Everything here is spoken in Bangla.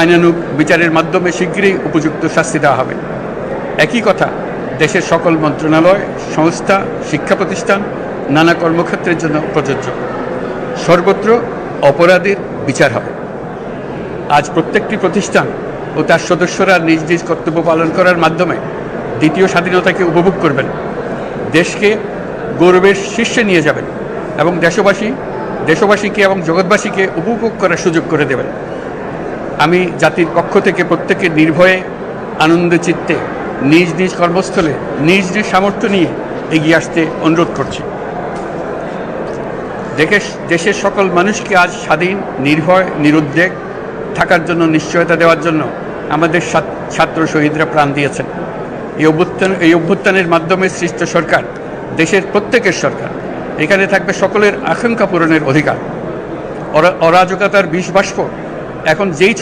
আইনানুগ বিচারের মাধ্যমে শীঘ্রই উপযুক্ত শাস্তি দেওয়া হবে। একই কথা দেশের সকল মন্ত্রণালয়, সংস্থা, শিক্ষা প্রতিষ্ঠান, নানা কর্মক্ষেত্রের জন্য প্রযোজ্য। সর্বত্র অপরাধীর বিচার হবে। আজ প্রত্যেকটি প্রতিষ্ঠান ও তার সদস্যরা নিজ নিজ কর্তব্য পালন করার মাধ্যমে দ্বিতীয় স্বাধীনতাকে উপভোগ করবেন, দেশকে গৌরবের শীর্ষে নিয়ে যাবেন এবং দেশবাসীকে এবং জগৎবাসীকে উপভোগ করার সুযোগ করে দেবেন। আমি জাতির পক্ষ থেকে প্রত্যেকের নির্ভয়ে আনন্দ চিত্তে নিজ নিজ কর্মস্থলে নিজ নিজ সামর্থ্য নিয়ে এগিয়ে আসতে অনুরোধ করছি। দেশের সকল মানুষকে আজ স্বাধীন, নির্ভয়, নিরুদ্বেগ থাকার জন্য নিশ্চয়তা দেওয়ার জন্য আমাদের ছাত্র শহীদরা প্রাণ দিয়েছেন। এই অভ্যুত্থানের মাধ্যমে সৃষ্ট সরকার দেশের প্রত্যেকের সরকার। এখানে থাকবে সকলের আকাঙ্ক্ষা পূরণের অধিকার। অরাজকতার বিষ বাষ্প এখন যেই